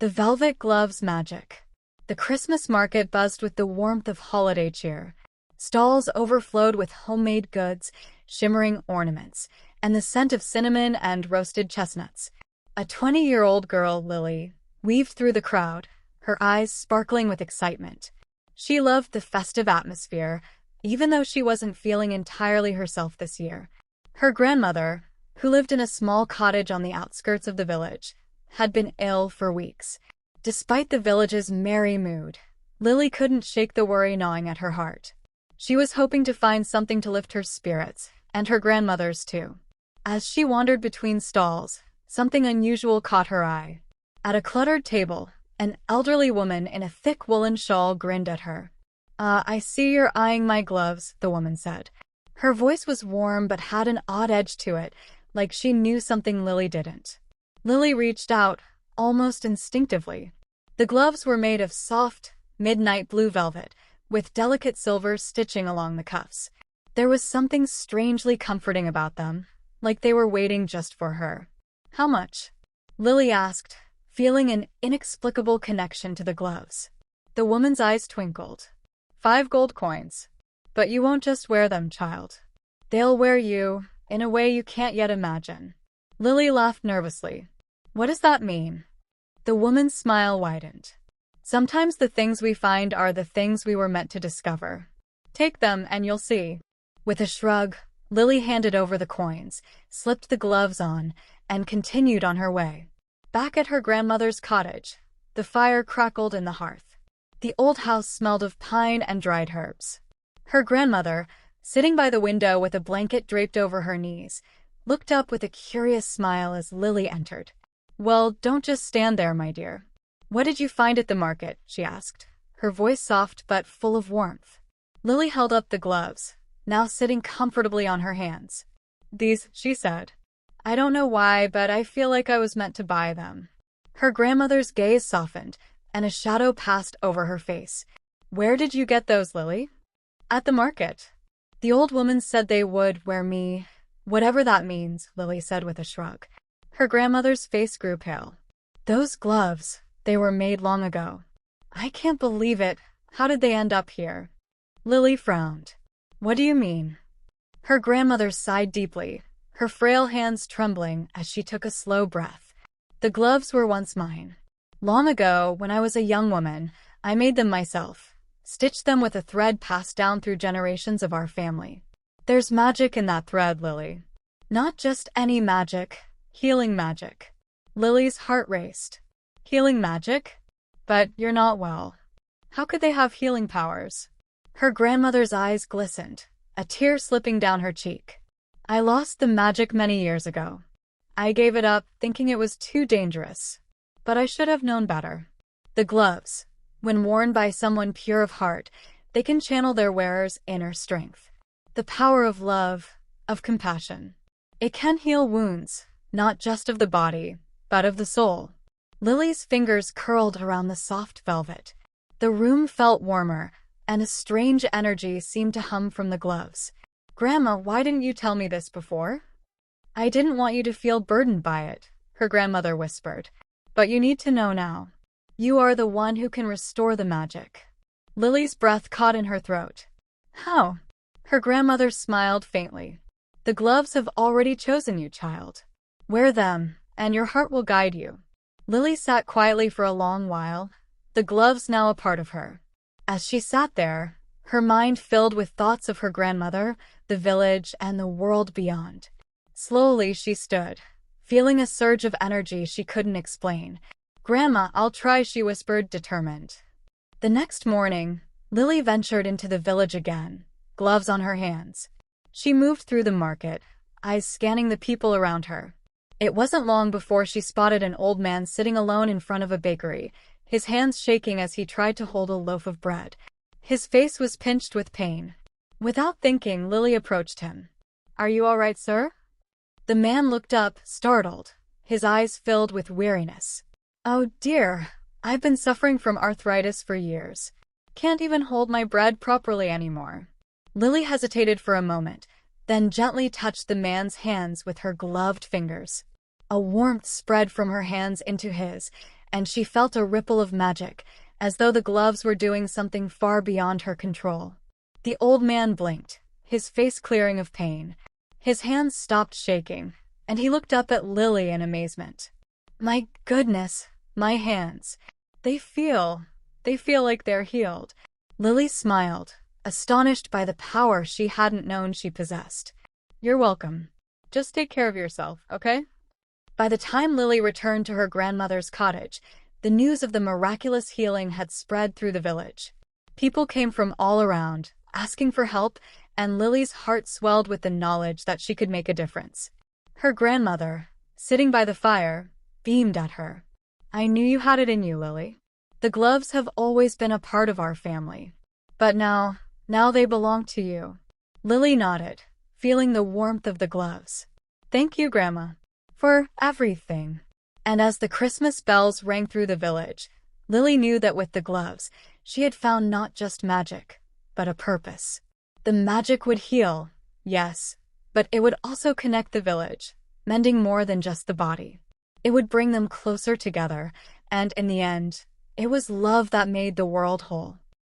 The velvet gloves magic. The Christmas market buzzed with the warmth of holiday cheer. Stalls overflowed with homemade goods, shimmering ornaments, and the scent of cinnamon and roasted chestnuts. A 20-year-old girl, Lily, weaved through the crowd, her eyes sparkling with excitement. She loved the festive atmosphere, even though she wasn't feeling entirely herself this year. Her grandmother, who lived in a small cottage on the outskirts of the village, had been ill for weeks. Despite the village's merry mood, Lily couldn't shake the worry gnawing at her heart. She was hoping to find something to lift her spirits, and her grandmother's too. As she wandered between stalls, something unusual caught her eye. At a cluttered table, an elderly woman in a thick woolen shawl grinned at her. I see you're eyeing my gloves," the woman said. Her voice was warm but had an odd edge to it, like she knew something Lily didn't. Lily reached out, almost instinctively. The gloves were made of soft, midnight blue velvet, with delicate silver stitching along the cuffs. There was something strangely comforting about them, like they were waiting just for her. "How much?" Lily asked, feeling an inexplicable connection to the gloves. The woman's eyes twinkled. 5 gold coins. But you won't just wear them, child. They'll wear you, in a way you can't yet imagine. Lily laughed nervously. What does that mean? The woman's smile widened. Sometimes the things we find are the things we were meant to discover. Take them and you'll see. With a shrug, Lily handed over the coins, slipped the gloves on, and continued on her way. Back at her grandmother's cottage, the fire crackled in the hearth. The old house smelled of pine and dried herbs. Her grandmother, sitting by the window with a blanket draped over her knees, looked up with a curious smile as Lily entered. "Well, don't just stand there, my dear. What did you find at the market?" she asked, her voice soft but full of warmth. Lily held up the gloves, now sitting comfortably on her hands. "These," she said. "I don't know why, but I feel like I was meant to buy them." Her grandmother's gaze softened, and a shadow passed over her face. "Where did you get those, Lily?" "At the market. The old woman said they would wear me, whatever that means," Lily said with a shrug. Her grandmother's face grew pale. "Those gloves, they were made long ago." "I can't believe it. How did they end up here?" Lily frowned. "What do you mean?" Her grandmother sighed deeply, her frail hands trembling as she took a slow breath. "The gloves were once mine. Long ago, when I was a young woman, I made them myself, stitched them with a thread passed down through generations of our family. There's magic in that thread, Lily. Not just any magic. Healing magic." Lily's heart raced. "Healing magic? But you're not well. How could they have healing powers?" Her grandmother's eyes glistened, a tear slipping down her cheek. "I lost the magic many years ago. I gave it up, thinking it was too dangerous. But I should have known better. The gloves, when worn by someone pure of heart, they can channel their wearer's inner strength. The power of love, of compassion. It can heal wounds, not just of the body, but of the soul." Lily's fingers curled around the soft velvet. The room felt warmer, and a strange energy seemed to hum from the gloves. "Grandma, why didn't you tell me this before?" "I didn't want you to feel burdened by it," her grandmother whispered. "But you need to know now. You are the one who can restore the magic." Lily's breath caught in her throat. "How?" Her grandmother smiled faintly. "The gloves have already chosen you, child. Wear them, and your heart will guide you." Lily sat quietly for a long while, the gloves now a part of her. As she sat there, her mind filled with thoughts of her grandmother, the village, and the world beyond. Slowly she stood, feeling a surge of energy she couldn't explain. "Grandma, I'll try," she whispered, determined. The next morning, Lily ventured into the village again, gloves on her hands. She moved through the market, eyes scanning the people around her. It wasn't long before she spotted an old man sitting alone in front of a bakery, his hands shaking as he tried to hold a loaf of bread. His face was pinched with pain. Without thinking, Lily approached him. "Are you all right, sir?" The man looked up, startled, his eyes filled with weariness. "Oh dear, I've been suffering from arthritis for years. Can't even hold my bread properly anymore." Lily hesitated for a moment, then gently touched the man's hands with her gloved fingers. A warmth spread from her hands into his, and she felt a ripple of magic, as though the gloves were doing something far beyond her control. The old man blinked, his face clearing of pain. His hands stopped shaking, and he looked up at Lily in amazement. My goodness, my hands. They feel like they're healed. Lily smiled, astonished by the power she hadn't known she possessed. You're welcome. Just take care of yourself, okay? By the time Lily returned to her grandmother's cottage, the news of the miraculous healing had spread through the village. People came from all around, asking for help, and Lily's heart swelled with the knowledge that she could make a difference. Her grandmother, sitting by the fire, beamed at her. I knew you had it in you, Lily. The gloves have always been a part of our family. But now they belong to you. Lily nodded, feeling the warmth of the gloves. Thank you, Grandma, for everything. And as the Christmas bells rang through the village, Lily knew that with the gloves, she had found not just magic, but a purpose. The magic would heal, yes, but it would also connect the village, mending more than just the body. It would bring them closer together, and in the end, it was love that made the world whole.